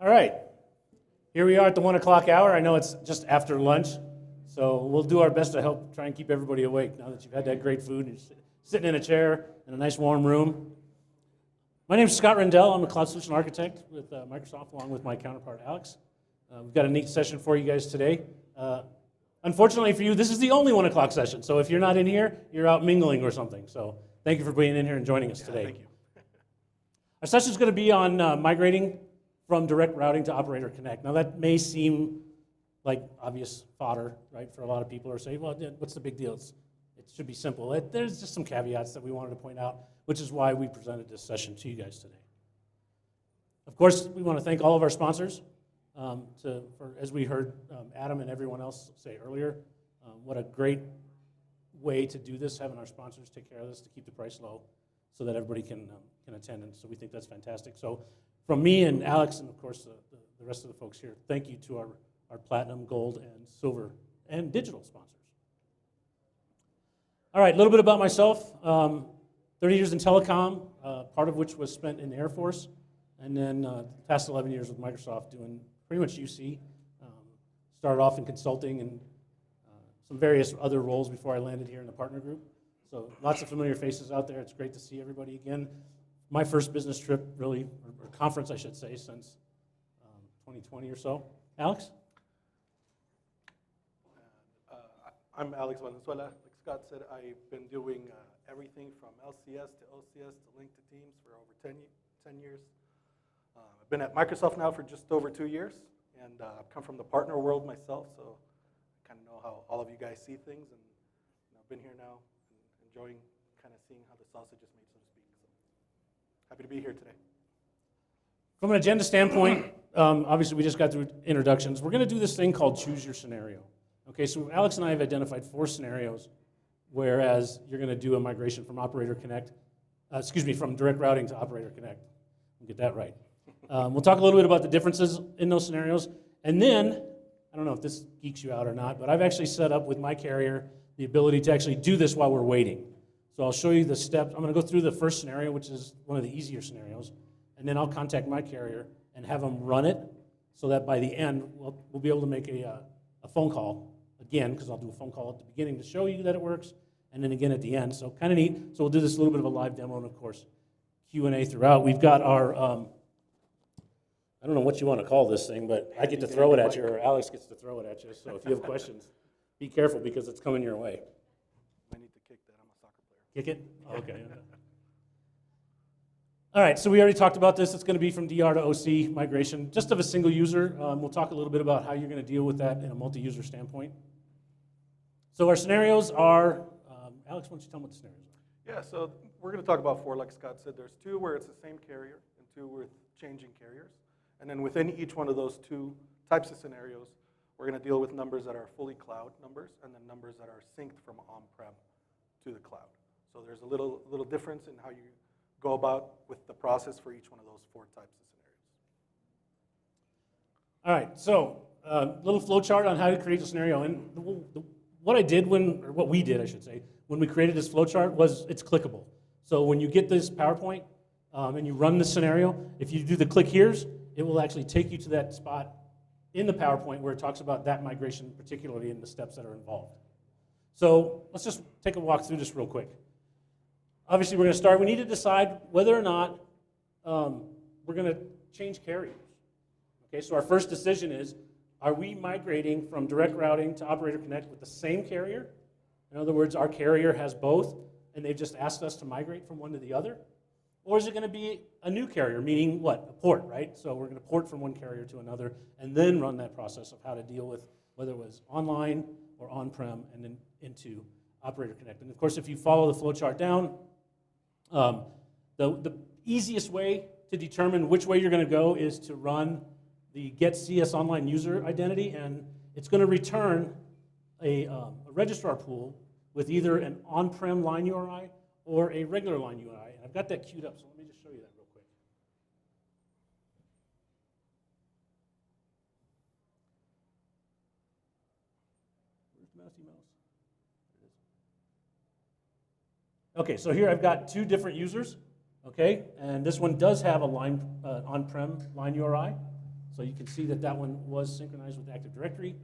All right, here we are at the 1 o'clock hour. I know it's just after lunch, so we'll do our best to help try and keep everybody awake now that you've had that great food and you're sitting in a chair in a nice warm room. My name is Scott Rendell. I'm a cloud solution architect with Microsoft, along with my counterpart, Alex. We've got a neat session for you guys today. Unfortunately for you, this is the only 1 o'clock session, so if you're not in here, you're out mingling or something. So thank you for being in here and joining us today. Thank you. Our session is going to be on migrating from direct routing to Operator Connect. Now that may seem like obvious fodder, right, for a lot of people who are saying, well, what's the big deal? It should be simple. There's just some caveats that we wanted to point out, which is why we presented this session to you guys today. Of course, we want to thank all of our sponsors. As we heard Adam and everyone else say earlier, what a great way to do this, having our sponsors take care of this to keep the price low so that everybody can attend, and so we think that's fantastic. So from me and Alex and of course the rest of the folks here, thank you to our platinum, gold, and silver, and digital sponsors. All right, a little bit about myself. 30 years in telecom, part of which was spent in the Air Force, and then past 11 years with Microsoft doing pretty much UC. Started off in consulting and some various other roles before I landed here in the partner group. So lots of familiar faces out there. It's great to see everybody again. My first business trip, really, or conference, I should say, since 2020 or so. Alex? I'm Alex Valenzuela. Like Scott said, I've been doing everything from LCS to OCS to link to Teams for over 10 years. I've been at Microsoft now for just over 2 years, and I've come from the partner world myself, so I kind of know how all of you guys see things, and I've been here now and enjoying kind of seeing how the sausage is made, so to speak. So happy to be here today. From an agenda standpoint, obviously we just got through introductions. We're going to do this thing called Choose Your Scenario. Okay, so Alex and I have identified 4 scenarios, whereas you're going to do a migration from from direct routing to Operator Connect. We'll get that right. We'll talk a little bit about the differences in those scenarios, and then, I don't know if this geeks you out or not, but I've actually set up with my carrier the ability to actually do this while we're waiting. So I'll show you the steps. I'm going to go through the first scenario, which is one of the easier scenarios, and then I'll contact my carrier and have them run it so that by the end, we'll be able to make a phone call again, because I'll do a phone call at the beginning to show you that it works, and then again at the end. So kind of neat. So we'll do this a little bit of a live demo, and of course, Q&A throughout. We've got our, I don't know what you want to call this thing, but I get to throw it at you, or Alex gets to throw it at you. So if you have questions, be careful because it's coming your way. I need to kick that. I'm a soccer player. Kick it? Oh, okay. All right, so we already talked about this. It's going to be from DR to OC migration, just of a single user. We'll talk a little bit about how you're going to deal with that in a multi-user standpoint. So our scenarios are, Alex, why don't you tell them what the scenarios are? Yeah, so we're going to talk about 4, like Scott said. There's 2 where it's the same carrier and 2 with changing carriers. And then within each one of those 2 types of scenarios, we're going to deal with numbers that are fully cloud numbers and then numbers that are synced from on-prem to the cloud. So there's a little difference in how you go about with the process for each one of those 4 types of scenarios. All right, so a little flow chart on how to create a scenario. And what we did, I should say, when we created this flow chart was it's clickable. So when you get this PowerPoint and you run the scenario, if you do the click here's, it will actually take you to that spot in the PowerPoint where it talks about that migration, particularly in the steps that are involved. So let's just take a walk through this real quick. Obviously, we're going to start. We need to decide whether or not we're going to change carriers. Okay, so our first decision is, are we migrating from direct routing to Operator Connect with the same carrier? In other words, our carrier has both, and they've just asked us to migrate from one to the other? Or is it going to be a new carrier, meaning what? A port, right? So we're going to port from one carrier to another and then run that process of how to deal with whether it was online or on-prem and then into Operator Connect. And of course, if you follow the flow chart down, the easiest way to determine which way you're going to go is to run the get CS online user identity, and it's going to return a registrar pool with either an on-prem line URI or a regular line URI. And I've got that queued up, so let me just show you that real quick. Where's the mousey mouse? There it is. Okay, so here I've got 2 different users, okay? And this one does have a line on-prem line URI. So you can see that that one was synchronized with Active Directory.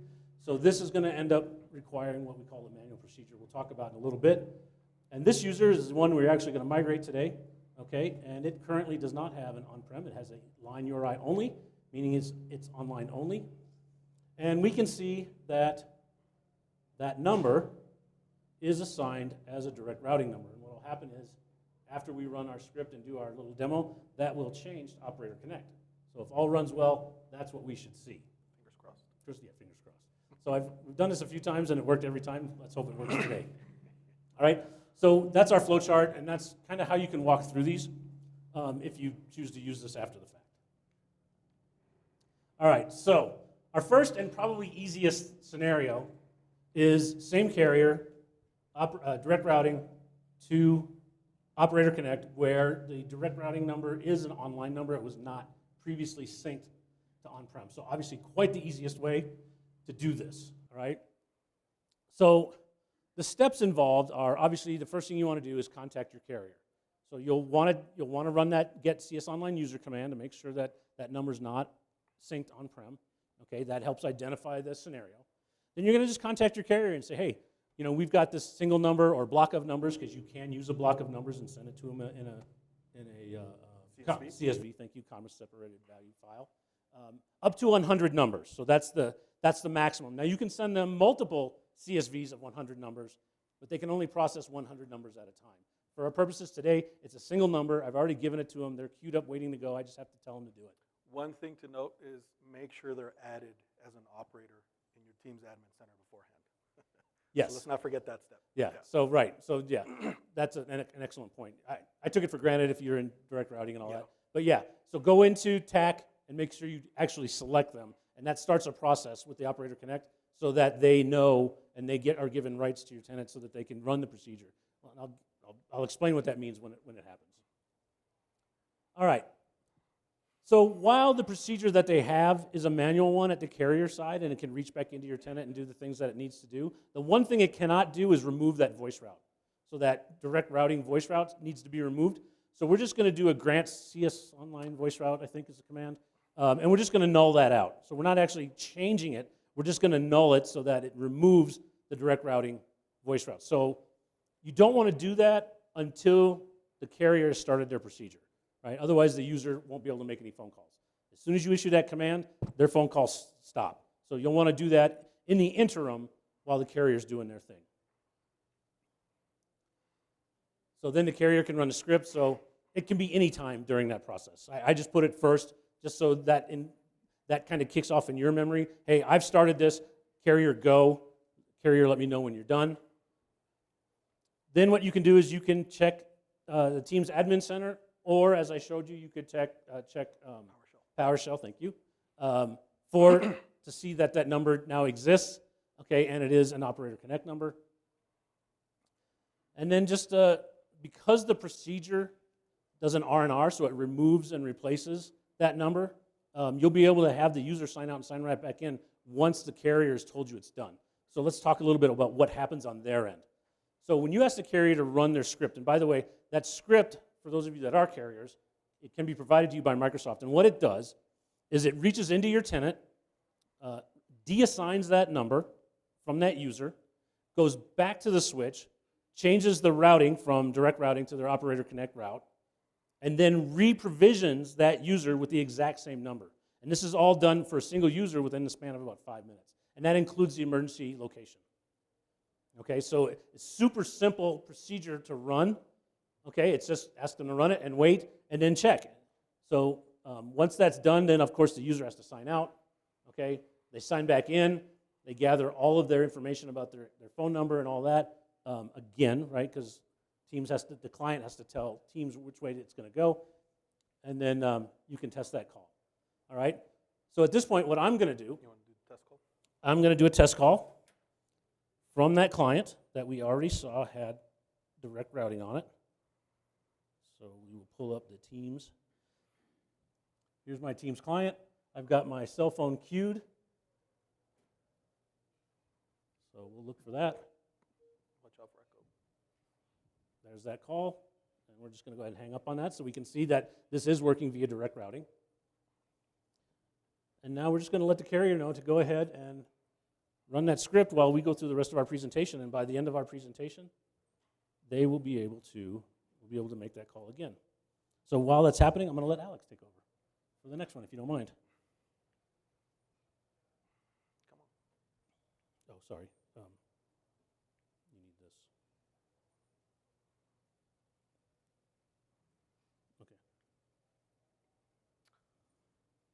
So this is going to end up requiring what we call a manual procedure. We'll talk about in a little bit. And this user is the one we're actually going to migrate today, okay? And it currently does not have an on-prem. It has a line URI only, meaning it's online only. And we can see that that number is assigned as a direct routing number. And what will happen is, after we run our script and do our little demo, that will change to Operator Connect. So if all runs well, that's what we should see. Fingers crossed. Yeah, fingers crossed. So we've done this a few times and it worked every time. Let's hope it works today. All right, so that's our flow chart, and that's kind of how you can walk through these if you choose to use this after the fact. All right, so our first and probably easiest scenario is same carrier, direct routing to Operator Connect, where the direct routing number is an online number. It was not previously synced to on-prem. So obviously quite the easiest way to do this, all right? So the steps involved are, obviously the first thing you want to do is contact your carrier. So you'll want to run that get CS online user command to make sure that that number's not synced on-prem. Okay, that helps identify the scenario. Then you're going to just contact your carrier and say, hey, you know, we've got this single number or block of numbers, because you can use a block of numbers and send it to them in a CSV. Thank you, comma separated value file, up to 100 numbers. So that's the maximum. Now you can send them multiple CSVs of 100 numbers, but they can only process 100 numbers at a time. For our purposes today, it's a single number. I've already given it to them. They're queued up waiting to go. I just have to tell them to do it. One thing to note is make sure they're added as an operator in your team's admin center beforehand. Yes. So let's not forget that step. Yeah. So right. So yeah, that's an excellent point. I took it for granted if you're in direct routing and all that. But yeah, so go into TAC and make sure you actually select them, and that starts a process with the Operator Connect so that they know and they are given rights to your tenant so that they can run the procedure. Well, I'll explain what that means when it happens. All right. So while the procedure that they have is a manual one at the carrier side, and it can reach back into your tenant and do the things that it needs to do, the one thing it cannot do is remove that voice route. So that direct routing voice route needs to be removed. So we're just going to do a grant CS online voice route, I think is the command, and we're just going to null that out. So we're not actually changing it. We're just going to null it so that it removes the direct routing voice route. So you don't want to do that until the carrier has started their procedure. Right? Otherwise, the user won't be able to make any phone calls. As soon as you issue that command, their phone calls stop. So you'll want to do that in the interim while the carrier's doing their thing. So then the carrier can run the script, so it can be any time during that process. I just put it first, just so that that kind of kicks off in your memory. Hey, I've started this. Carrier, go. Carrier, let me know when you're done. Then what you can do is you can check the team's admin center, or as I showed you, you could check PowerShell, thank you, to see that that number now exists, okay, and it is an Operator Connect number. And then just because the procedure does an R&R, so it removes and replaces that number, you'll be able to have the user sign out and sign right back in once the carrier has told you it's done. So let's talk a little bit about what happens on their end. So when you ask the carrier to run their script, and by the way, that script, for those of you that are carriers, it can be provided to you by Microsoft. And what it does is it reaches into your tenant, deassigns that number from that user, goes back to the switch, changes the routing from direct routing to their Operator Connect route, and then re-provisions that user with the exact same number. And this is all done for a single user within the span of about 5 minutes. And that includes the emergency location. Okay, so it's super simple procedure to run. Okay, it's just ask them to run it and wait and then check. So once that's done, then of course the user has to sign out. Okay, they sign back in. They gather all of their information about their phone number and all that. Again, right, because the client has to tell Teams which way it's going to go, and then you can test that call. All right. So at this point, what I'm going to do, You want to do the test call? I'm going to do a test call from that client that we already saw had direct routing on it. So we will pull up the Teams. Here's my Teams client. I've got my cell phone queued. So we'll look for that. Watch out for echo. There's that call. And we're just going to go ahead and hang up on that so we can see that this is working via direct routing. And now we're just going to let the carrier know to go ahead and run that script while we go through the rest of our presentation. And by the end of our presentation, they will be able to make that call again. So while that's happening, I'm going to let Alex take over for the next one, if you don't mind. Oh, sorry. You need this.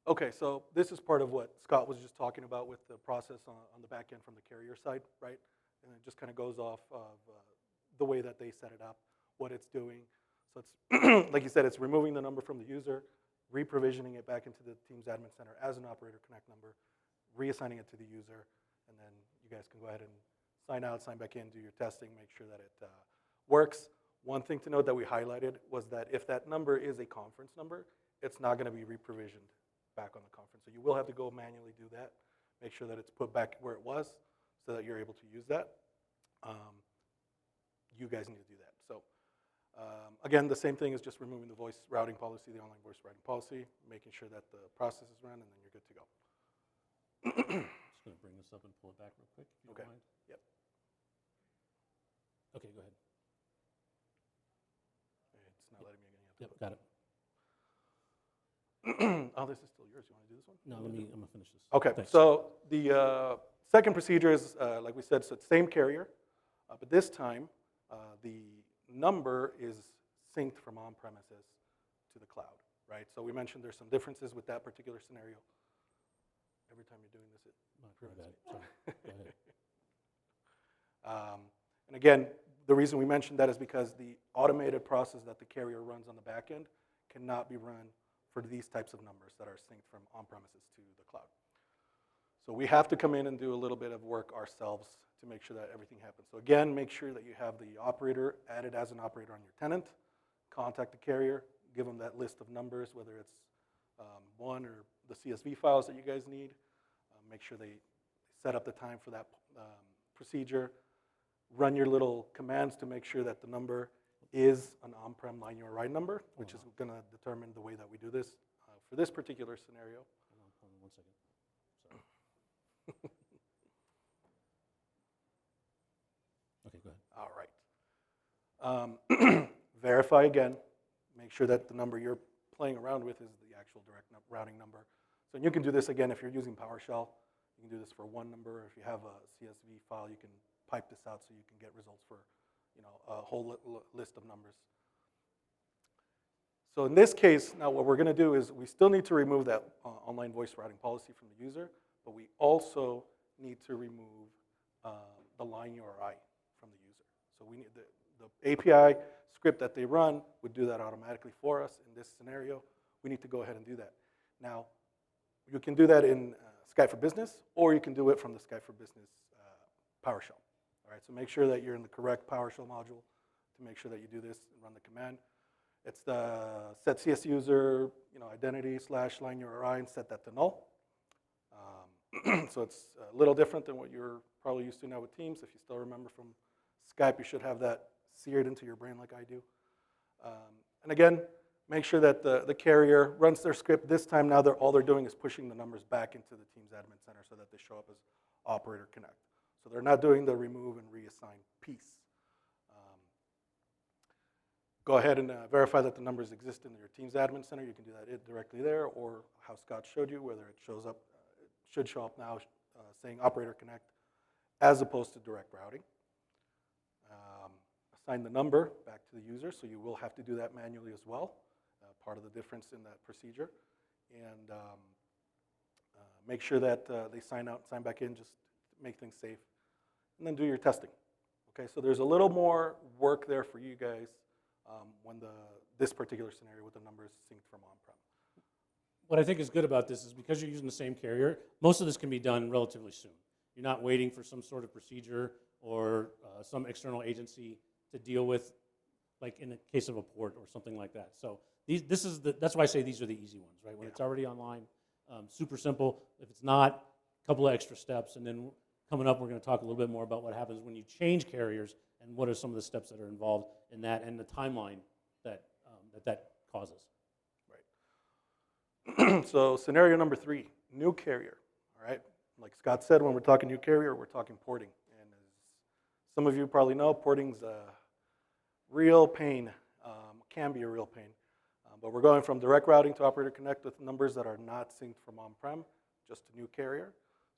Okay, so this is part of what Scott was just talking about with the process on the back end from the carrier side, right? And it just kind of goes off of the way that they set it up, what it's doing. So it's, like you said, it's removing the number from the user, re-provisioning it back into the Teams Admin Center as an Operator Connect number, reassigning it to the user, and then you guys can go ahead and sign out, sign back in, do your testing, make sure that it works. One thing to note that we highlighted was that if that number is a conference number, it's not going to be re-provisioned back on the conference. So you will have to go manually do that, make sure that it's put back where it was so that you're able to use that. You guys need to do that. So again, the same thing is just removing the voice routing policy, the online voice routing policy, making sure that the process is run, and then you're good to go. I'm just going to bring this up and pull it back real quick, if you don't mind. Yep. Okay, go ahead. It's not letting me again. Yep, got it. Oh, this is still yours. You want to do this one? No, I'm going to finish this. Okay, Thanks. so the second procedure is, like we said, so it's same carrier, but this time the number is synced from on-premises to the cloud, right? So we mentioned there's some differences with that particular scenario. Every time you're doing this, it My bad. Sorry. Go ahead. And again, the reason we mentioned that is because the automated process that the carrier runs on the back end cannot be run for these types of numbers that are synced from on-premises to the cloud. So we have to come in and do a little bit of work ourselves to make sure that everything happens. So again, make sure that you have the operator added as an operator on your tenant, contact the carrier, give them that list of numbers, whether it's one or the CSV files that you guys need. Make sure they set up the time for that procedure. Run your little commands to make sure that the number is an on-prem line URI number, which is going to determine the way that we do this for this particular scenario. Hold on 1 second. Sorry. Okay, go ahead. All right. Verify again. Make sure that the number you're playing around with is the actual direct routing number. So you can do this again if you're using PowerShell. You can do this for one number. If you have a CSV file, you can pipe this out so you can get results for a whole list of numbers. So in this case, now what we're going to do is we still need to remove that online voice routing policy from the user, but we also need to remove the line URI from the user. So we need the API script that they run would do that automatically for us in this scenario. We need to go ahead and do that. Now, you can do that in Skype for Business, or you can do it from the Skype for Business PowerShell. All right, so make sure that you're in the correct PowerShell module to make sure that you do this and run the command. It's the set CS user, identity / line URI and set that to null. So it's a little different than what you're probably used to now with Teams. If you still remember from Skype, you should have that seared into your brain like I do. And again, make sure that the carrier runs their script. This time now all they're doing is pushing the numbers back into the Teams Admin Center so that they show up as Operator Connect. So they're not doing the remove and reassign piece. Go ahead and verify that the numbers exist in your Teams Admin Center. You can do that directly there, or how Scott showed you, whether it shows up, it should show up now saying Operator Connect as opposed to direct routing. Assign the number back to the user, so you will have to do that manually as well, part of the difference in that procedure. And make sure that they sign out, sign back in, just make things safe, and then do your testing. Okay, so there's a little more work there for you guys when this particular scenario with the numbers synced from on-prem. What I think is good about this is because you're using the same carrier, most of this can be done relatively soon. You're not waiting for some sort of procedure or some external agency to deal with, like in the case of a port or something like that. So that's why I say these are the easy ones, right? When it's already online, super simple. If it's not, a couple of extra steps, and then coming up, we're going to talk a little bit more about what happens when you change carriers and what are some of the steps that are involved in that and the timeline that causes. Right. So scenario number 3, new carrier, all right? Like Scott said, when we're talking new carrier, we're talking porting. And as some of you probably know, porting's a real pain, can be a real pain. But we're going from direct routing to Operator Connect with numbers that are not synced from on-prem, just a new carrier.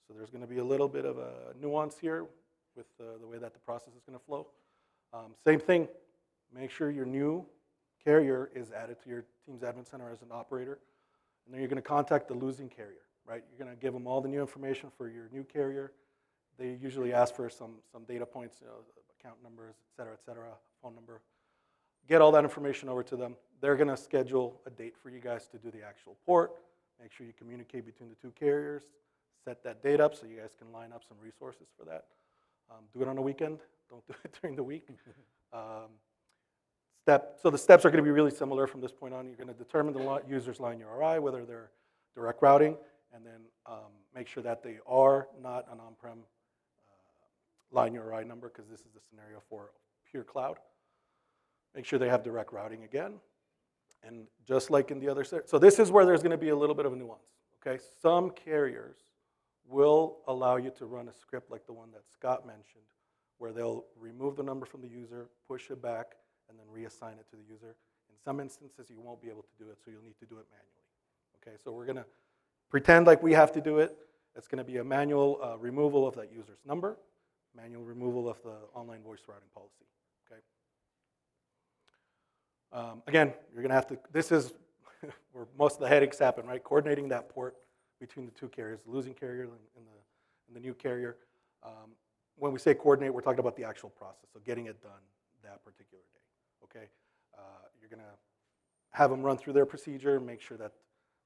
So there's going to be a little bit of a nuance here with the way that the process is going to flow. Same thing, make sure your new carrier is added to your Teams Admin Center as an operator. And then you're going to contact the losing carrier, right? You're going to give them all the new information for your new carrier. They usually ask for some data points, account numbers, et cetera, phone number. Get all that information over to them. They're going to schedule a date for you guys to do the actual port. Make sure you communicate between the two carriers. Set that date up so you guys can line up some resources for that. Do it on a weekend. Don't do it during the week. So the steps are going to be really similar from this point on. You're going to determine the user's line URI, whether they're direct routing, and then make sure that they are not an on-prem line URI number, because this is the scenario for pure cloud. Make sure they have direct routing again. And just like in the other, so this is where there's going to be a little bit of a nuance. Okay, some carriers will allow you to run a script like the one that Scott mentioned, where they'll remove the number from the user, push it back, and then reassign it to the user. In some instances, you won't be able to do it, so you'll need to do it manually. Okay, so we're going to pretend like we have to do it. It's going to be a manual removal of that user's number, manual removal of the online voice routing policy. Okay. Again, you're going to have to, this is where most of the headaches happen, right? Coordinating that port between the two carriers, the losing carrier and the new carrier. When we say coordinate, we're talking about the actual process, so getting it done that particular day, okay? You're going to have them run through their procedure, make sure that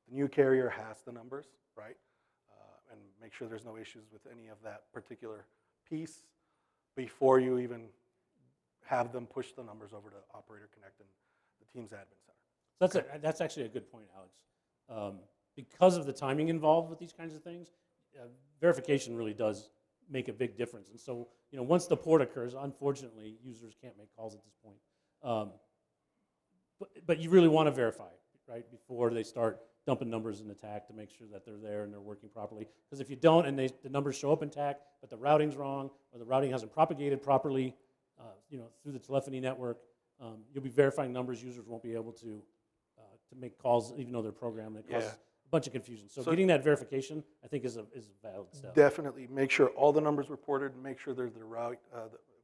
the new carrier has the numbers, right? And make sure there's no issues with any of that particular piece before you even have them push the numbers over to Operator Connect and the Teams Admin Center. So that's actually a good point, Alex. Because of the timing involved with these kinds of things, verification really does make a big difference. And so, once the port occurs, unfortunately, users can't make calls at this point. But you really want to verify, right, before they start dumping numbers in the TAC to make sure that they're there and they're working properly. Because if you don't and the numbers show up in TAC, but the routing's wrong or the routing hasn't propagated properly, through the telephony network, you'll be verifying numbers. Users won't be able to make calls even though they're programmed. It causes a bunch of confusion. So getting that verification, I think, is a valid step. Definitely. Make sure all the numbers reported, make sure they're the route,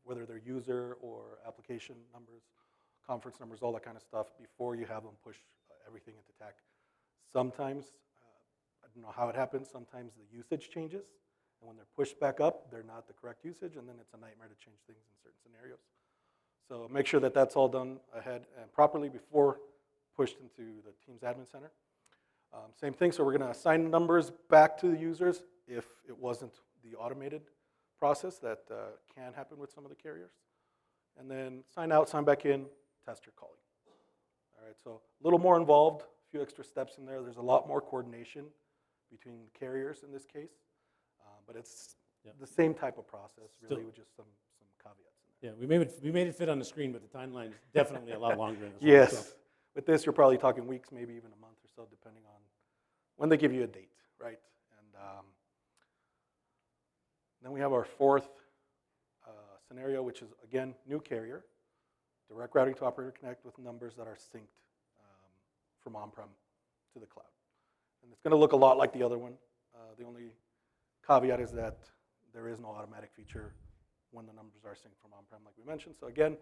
whether they're user or application numbers, conference numbers, all that kind of stuff, before you have them push everything into TAC. Sometimes, I don't know how it happens, sometimes the usage changes, and when they're pushed back up, they're not the correct usage, and then it's a nightmare to change things in certain scenarios. So make sure that that's all done ahead and properly before pushed into the Teams Admin Center. Same thing, so we're going to assign numbers back to the users if it wasn't the automated process that can happen with some of the carriers. And then sign out, sign back in, test your calling. All right, so a little more involved, a few extra steps in there. There's a lot more coordination between carriers in this case, but it's the same type of process, really, with just some caveats in there. Yeah, we made it fit on the screen, but the timeline is definitely a lot longer. In this Yes. one, so. With this, you're probably talking weeks, maybe even a month or so, depending on when they give you a date, right? And then we have our fourth scenario, which is, again, new carrier, direct routing to Operator Connect with numbers that are synced from on-prem to the cloud. And it's going to look a lot like the other one. The only caveat is that there is no automatic feature when the numbers are synced from on-prem, like we mentioned. So again,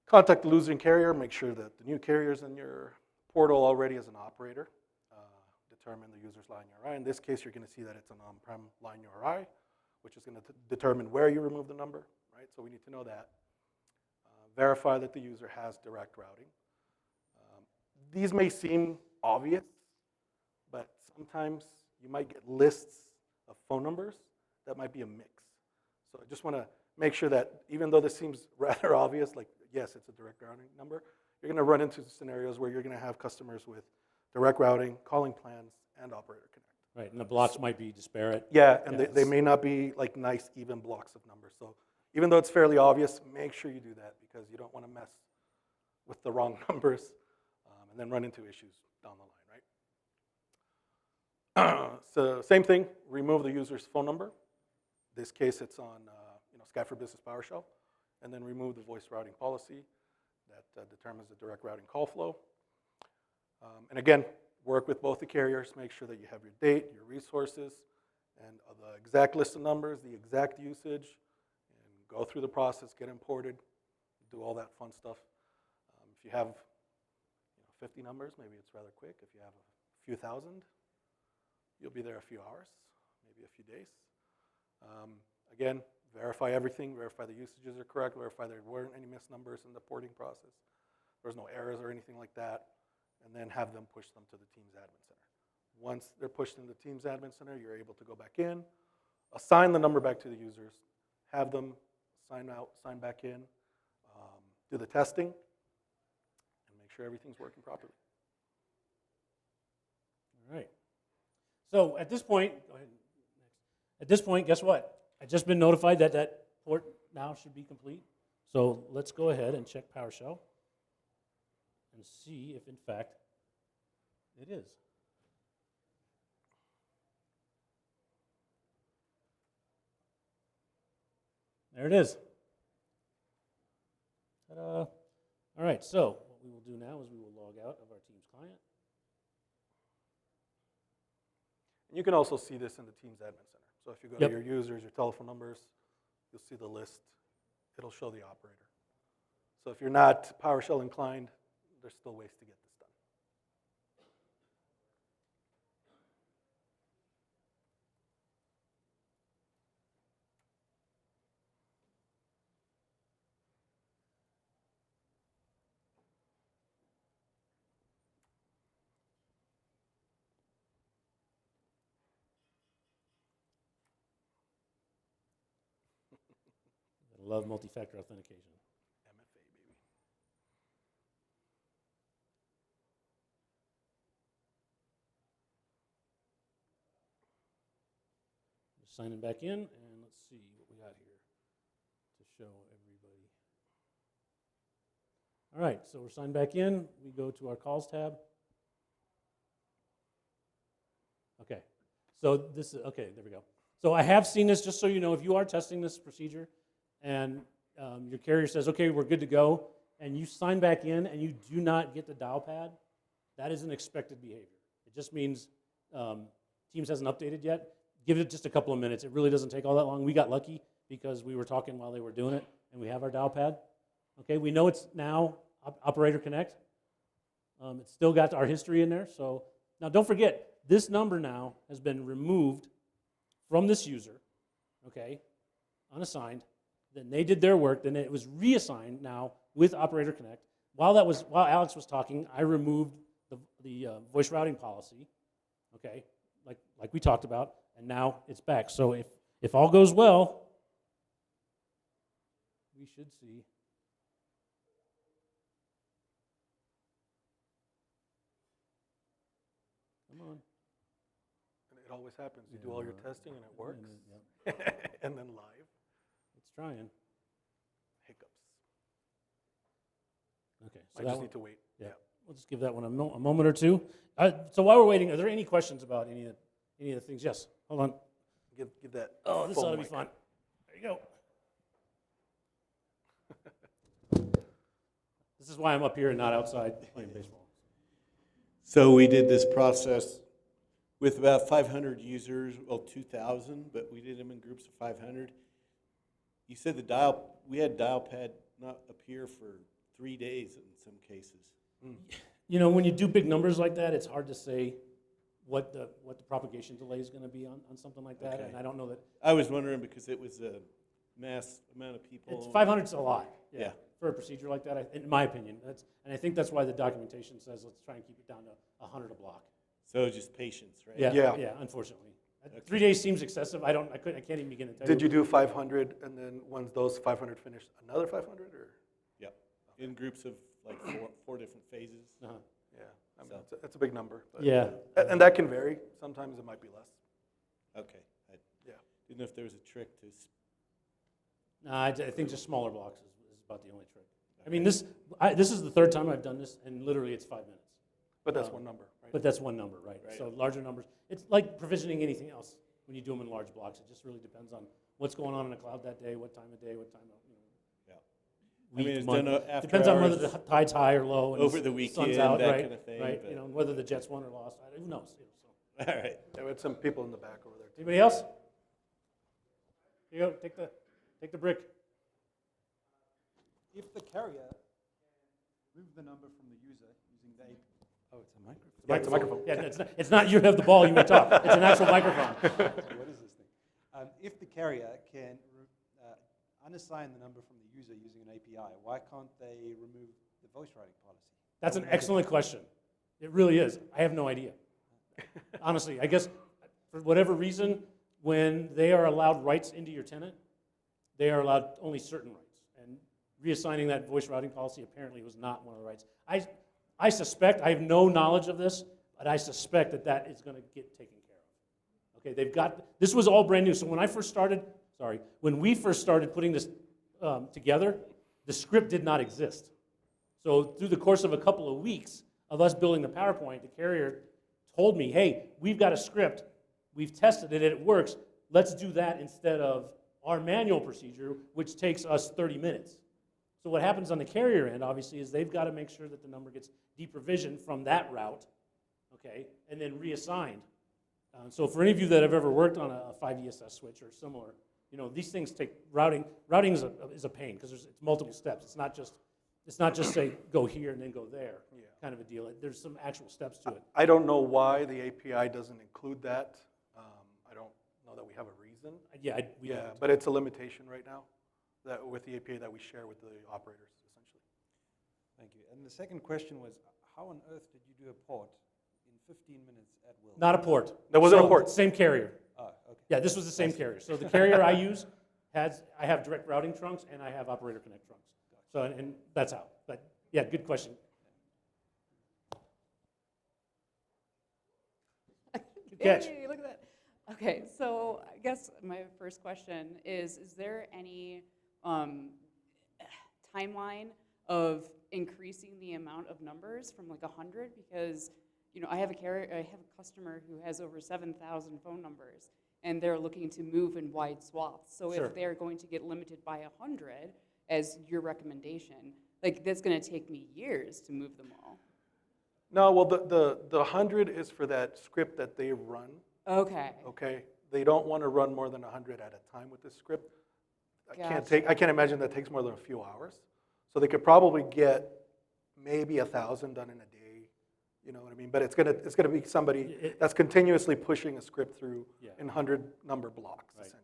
contact the losing carrier, make sure that the new carrier is in your portal already as an operator. Determine the user's line URI. In this case, you're going to see that it's an on-prem line URI, which is going to determine where you remove the number, right? So we need to know that. Verify that the user has direct routing. These may seem obvious, but sometimes you might get lists of phone numbers that might be a mix. So I just want to make sure that even though this seems rather obvious, like yes, it's a direct routing number, you're going to run into scenarios where you're going to have customers with direct routing, calling plans, and Operator Connect. Right, and the blocks might be disparate. Yeah, and they may not be like nice, even blocks of numbers. So even though it's fairly obvious, make sure you do that because you don't want to mess with the wrong numbers and then run into issues down the line, So same thing, remove the user's phone number. In this case, it's on Sky for Business PowerShell. And then remove the voice routing policy that determines the direct routing call flow. And again, work with both the carriers, make sure that you have your date, your resources, and the exact list of numbers, the exact usage, and go through the process, get imported, do all that fun stuff. If you have 50 numbers, maybe it's rather quick. If you have a few thousand, you'll be there a few hours, maybe a few days. Again, verify everything, verify the usages are correct, verify there weren't any missed numbers in the porting process, there's no errors or anything like that, and then have them push them to the Teams Admin Center. Once they're pushed in the Teams Admin Center, you're able to go back in, assign the number back to the users, have them sign out, sign back in, do the testing, and make sure everything's working properly. All right. So at this point, go ahead. At this point, guess what? I've just been notified that that port now should be complete. So let's go ahead and check PowerShell and see if, in fact, it is. There it is. Ta-da. All right, so what we will do now is we will log out of our Teams client. And you can also see this in the Teams Admin Center. So if you go Yep. to your users, your telephone numbers, you'll see the list. It'll show the operator. So if you're not PowerShell inclined, there's still ways to get this done. I love multi-factor authentication. MFA, baby. Just signing back in, and let's see what we got here to show everybody. All right, so we're signed back in. We go to our calls tab. Okay, so this is, okay, there we go. So I have seen this, just so you know, if you are testing this procedure and your carrier says, okay, we're good to go, and you sign back in and you do not get the dial pad, that is an expected behavior. It just means Teams hasn't updated yet. Give it just a couple of minutes. It really doesn't take all that long. We got lucky because we were talking while they were doing it, and we have our dial pad. Okay, we know it's now Operator Connect. It's still got our history in there. So now don't forget, this number now has been removed from this user, okay, unassigned. Then they did their work. Then it was reassigned now with Operator Connect. While Alex was talking, I removed the voice routing policy, okay, like we talked about, and now it's back. So if all goes well, we should see. Come on. And it always happens. You do all your testing and it works. Yep. And then live, It's trying. hiccups. Okay. I that just one- need to wait. Yeah. We'll just give that one a moment or two. So while we're waiting, are there any questions about any of the things? Yes. Hold on. Give that. Oh, this full ought to be mic. fun. There you go. This is why I'm up here and not outside playing baseball. So we did this process with about 500 users, well, 2,000, but we did them in groups of 500. You said we had dial pad not appear for 3 days in some cases. You know, when you do big numbers like that, it's hard to say what the propagation delay is going to be on something like that. Okay. And I don't know that I was wondering because it was a mass amount of people. it's 500 is a lot. Yeah. For a procedure like that, in my opinion. And I think that's why the documentation says let's try and keep it down to 100 a block. So just patience, right? Yeah. Unfortunately, Okay. 3 days seems excessive. I can't even begin to tell Did you do 500 and then once those 500 finished, another 500 or? Yeah. In groups of like four different phases. Uh-huh. Yeah, I mean, it's a big number. But Yeah. And that can vary. Sometimes it might be less. Okay. I Yeah. didn't know if there was a trick to. No, I think just smaller blocks is about the only trick. I mean, this is the third time I've done this, and literally it's 5 minutes. But that's one number, right? But that's one number, right? So larger numbers, it's like provisioning anything else when you do them in large blocks. It just really depends on what's going on in the cloud that day, what time of day, what time of, Yeah. week, I mean, it's month. done after Depends on whether hours, the tide's high or low. And over the sun's weekend, out, that right, kind of thing, right? but- You know, whether the Jets won or lost, who knows? You know, so. All right. Yeah, we had some people in the back over there. Anybody else? Here you go, take the brick. If the carrier remove the number from the user using the API. Oh, it's a microphone. Yeah, it's a microphone. Yeah, it's not you have the ball, you may talk. It's an actual microphone. What is this thing? If the carrier can unassign the number from the user using an API, why can't they remove the voice routing policy? That's an excellent question. It really is. I have no idea. Honestly, I guess for whatever reason, when they are allowed rights into your tenant, they are allowed only certain rights. And reassigning that voice routing policy apparently was not one of the rights. I suspect, I have no knowledge of this, but I suspect that that is going to get taken care of. Okay, they've got, this was all brand new. So when when we first started putting this together, the script did not exist. So through the course of a couple of weeks of us building the PowerPoint, the carrier told me, hey, we've got a script, we've tested it, and it works. Let's do that instead of our manual procedure, which takes us 30 minutes. So what happens on the carrier end, obviously, is they've got to make sure that the number gets deprovisioned from that route, okay, and then reassigned. So for any of you that have ever worked on a 5ESS switch or similar, you know, these things take routing. Routing is a pain because it's multiple steps. It's not just say go here and then go there, kind of a deal. There's some actual steps to it. I don't know why the API doesn't include that. I don't know that we have a reason. We don't. But it's a limitation right now that with the API that we share with the operators, essentially. Thank you. And the second question was, how on earth did you do a port in 15 minutes at will? Not a port. There wasn't a So, port. Same carrier. Oh, okay. Yeah, this was the same carrier. So the carrier I use I have direct routing trunks and I have operator connect trunks. So and that's how. But yeah, good question. Good catch. Hey, look at that. Okay, so I guess my first question is there any timeline of increasing the amount of numbers from like 100? Because, you know, I have a customer who has over 7,000 phone numbers, and they're looking to move in wide swaths. So Sure. if they're going to get limited by 100, as your recommendation, like that's going to take me years to move them all. No, well, the 100 is for that script that they run, Okay. okay? They don't want to run more than 100 at a time with this script. I Gotcha. can't imagine that takes more than a few hours. So they could probably get maybe 1,000 done in a day, you know what I mean? But it's gonna be somebody that's continuously pushing a script through in 100 number blocks, Right. essentially.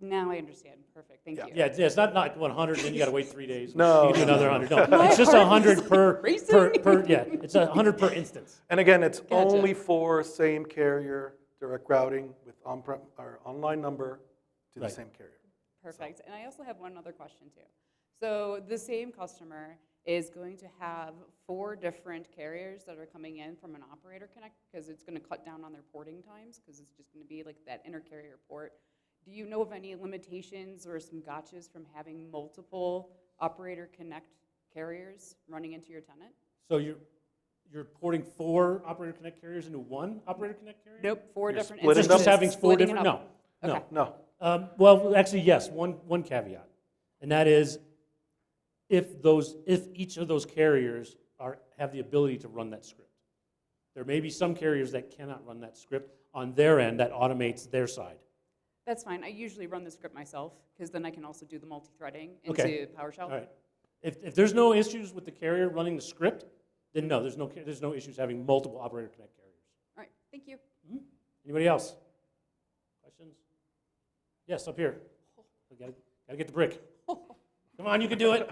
Now I understand. Perfect. Thank Yeah. you. Yeah, it's not like 100, then you got to wait 3 days. No. You can do another 100. No, My it's just heart 100 is per racing. yeah. It's 100 per instance. And again, it's Gotcha. only for same carrier direct routing with on-prem or online number to the Right. same carrier. Perfect. And I also have one other question too. So the same customer is going to have 4 different carriers that are coming in from an operator connect because it's going to cut down on their porting times because it's just going to be like that inter-carrier port. Do you know of any limitations or some gotchas from having multiple operator connect carriers running into your tenant? So you're porting 4 operator connect carriers into one operator connect carrier? Nope, 4 You're different splitting Just them? having 4 Splitting it different. up. No, Okay. no. No, Well, actually, yes. One caveat, and that is if each of those carriers have the ability to run that script. There may be some carriers that cannot run that script on their end that automates their side. That's fine. I usually run the script myself because then I can also do the multi-threading into Okay. PowerShell. All right. If there's no issues with the carrier running the script, then no, there's no issues having multiple operator connect carriers. All right, thank you. Anybody else? Questions? Yes, up here. We gotta get the brick. Come on, you can do it.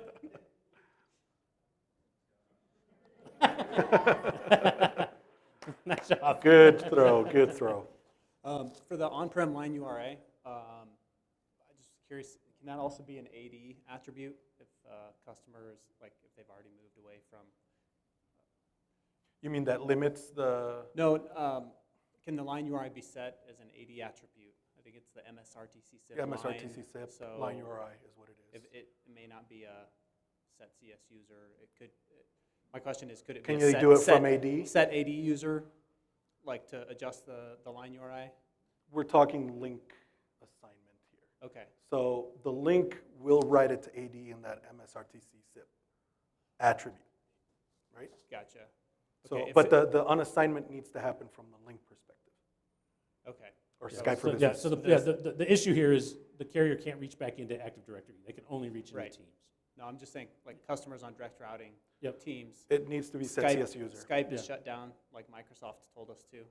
Nice job. good throw, good throw. For the on-prem line URA, I'm just curious, can that also be an AD attribute if customers, like if they've already moved away from? You mean that limits the, No, can the line URI be set as an AD attribute? I think it's the MSRTC SIP line. MSRTC SIP, So line URI is what it is. it may not be a set CS user. It could, My question is, could it Can be a you set, do it set, from AD? set AD user, like to adjust the line URI? We're talking link assignment here. Okay, So the link will write it to AD in that MSRTC SIP attribute, right? gotcha. So, Okay, if but it- the unassignment needs to happen from the link perspective, Okay, or So- Skype for So, yeah, Business. so the issue here is the carrier can't reach back into Active Directory. They can only reach into Right. Teams. no, I'm just saying, like customers on direct routing, Yep. Teams, It needs to be set Skype, CS user. Skype is Yeah. shut down, like Microsoft told us to,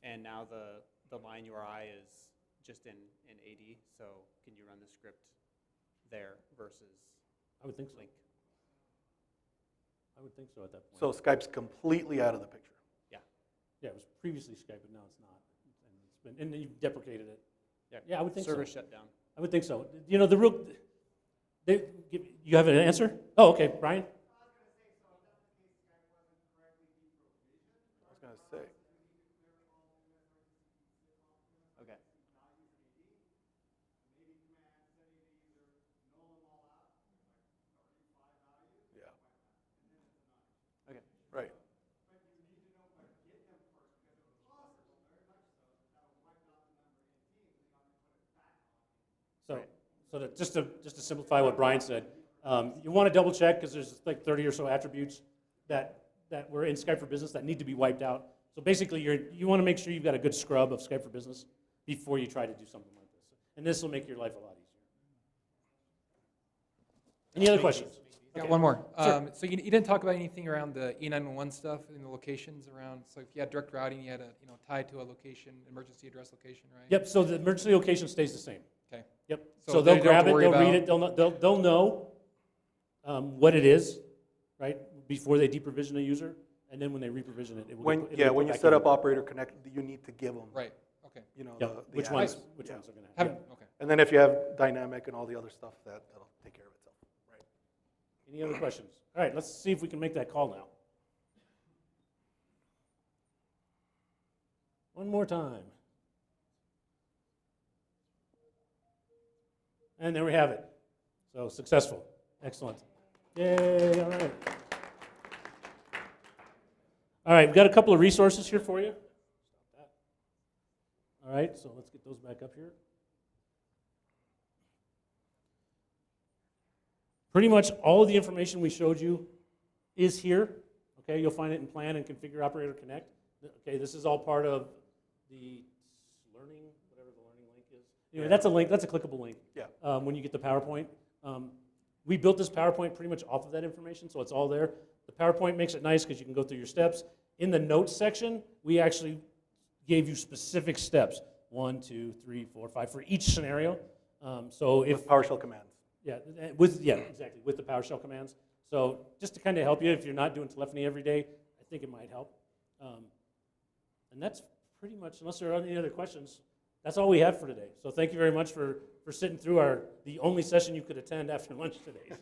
and now the line URI is just in AD, so can you run the script there versus I would think so. link? I would think so at that point. So Skype's completely out of the picture. Yeah, it was previously Skype, but now it's not. And it's been, and you've deprecated it. Yeah, Yeah, I would think so. Service shut down. I would think so. You know, the real, you have an answer? Oh, okay, Brian? I was going to say. Okay. Yeah. Okay. Right. So, Right. so just to simplify what Brian said, you want to double check because there's like 30 or so attributes that were in Skype for Business that need to be wiped out. So basically, you want to make sure you've got a good scrub of Skype for Business before you try to do something like this. And this will make your life a lot easier. Any other questions? Got Okay. one more. Sure. So you didn't talk about anything around the E911 stuff in the locations around. So if you had direct routing, you had a tied to a location, emergency address location, right? Yep. So the emergency location stays the same. Okay. Yep. So So they they'll don't grab have to it, worry they'll read about- it, they'll know what it is, right, before they deprovision a user, and then when they reprovision it, it will. When, it'll yeah, put when you back set in. up Operator Connect, you need to give them, Right. Okay. you know, Yep. the Which address. ones? Which Yeah. ones are going to have? Have, Yep. okay. And then if you have dynamic and all the other stuff, that'll take care of itself. Right. Any other questions? All right, let's see if we can make that call now. One more time. And there we have it. So successful. Excellent. Yay, all right. All right, we've got a couple of resources here for you. All right, so let's get those back up here. Pretty much all of the information we showed you is here. Okay, you'll find it in Plan and Configure Operator Connect. Okay, this is all part of the learning, whatever the learning link is. Anyway, that's a link. That's a clickable link. Yeah. When you get the PowerPoint, we built this PowerPoint pretty much off of that information, so it's all there. The PowerPoint makes it nice because you can go through your steps. In the notes section, we actually gave you specific steps: 1, 2, 3, 4, 5 for each scenario. So if With PowerShell commands. yeah, exactly, with the PowerShell commands. So just to kind of help you, if you're not doing telephony every day, I think it might help. And that's pretty much, unless there are any other questions, that's all we have for today. So thank you very much for sitting through the only session you could attend after lunch today.